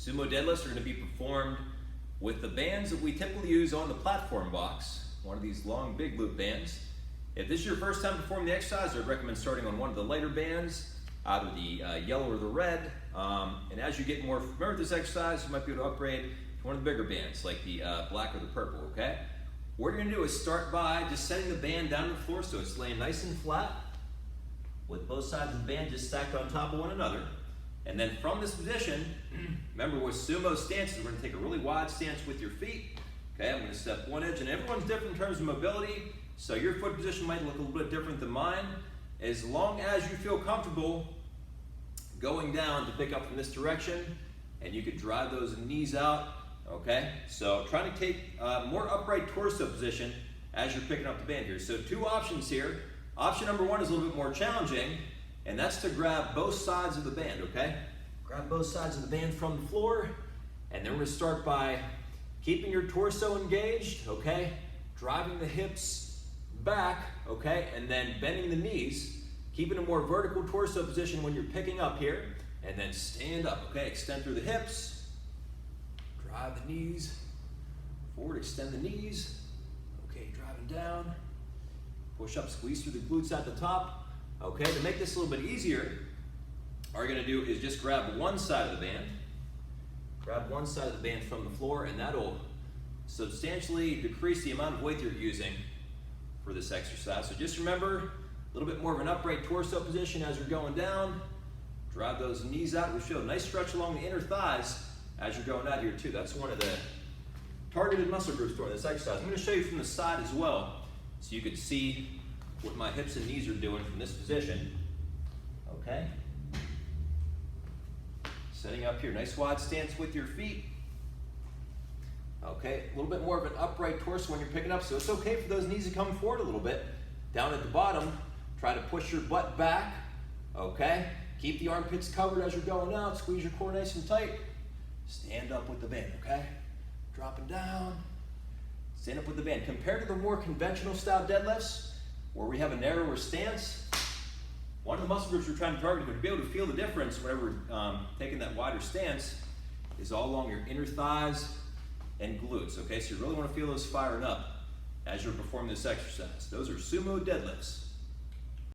Sumo deadlifts are going to be performed with the bands that we typically use on the platform box, one of these long big loop bands. If this is your first time performing the exercise, I'd recommend starting on one of the lighter bands, either the yellow or the red. And as you get more familiar with this exercise, you might be able to upgrade to one of the bigger bands, like the black or the purple, okay? What you're gonna do is start by just setting the band down to the floor so it's laying nice and flat, with both sides of the band just stacked on top of one another. And then from this position, remember with sumo stances, we're gonna take a really wide stance with your feet. Okay, I'm gonna step one edge, and everyone's different in terms of mobility, so your foot position might look a little bit different than mine. As long as you feel comfortable going down to pick up from this direction, and you could drive those knees out, okay? So trying to take more upright torso position as you're picking up the band here. So two options here. Option number one is a little bit more challenging, and that's to grab both sides of the band, okay? Grab both sides of the band from the floor, and then we're gonna start by keeping your torso engaged, okay? Driving the hips back, okay? And then bending the knees, keeping a more vertical torso position when you're picking up here, and then stand up, okay? Extend through the hips, drive the knees forward, extend the knees, okay, driving down, push up, squeeze through the glutes at the top. Okay, to make this a little bit easier, all you're gonna do is just grab one side of the band, grab one side of the band from the floor, and that'll substantially decrease the amount of weight you're using for this exercise. So just remember, a little bit more of an upright torso position as you're going down. Drive those knees out. We show a nice stretch along the inner thighs as you're going out here too. That's one of the targeted muscle groups during this exercise. I'm gonna show you from the side as well, so you can see what my hips and knees are doing from this position, okay? Setting up here, nice wide stance with your feet. Okay, a little bit more of an upright torso when you're picking up, so it's okay for those knees to come forward a little bit. Down at the bottom, try to push your butt back, okay? Keep the armpits covered as you're going out, squeeze your core nice and tight. Stand up with the band, okay? Dropping down, stand up with the band. Compared to the more conventional style deadlifts, where we have a narrower stance, one of the muscle groups we're trying to target, to be able to feel the difference whenever we're taking that wider stance, is all along your inner thighs and glutes, okay? So you really want to feel those firing up as you're performing this exercise. Those are sumo deadlifts.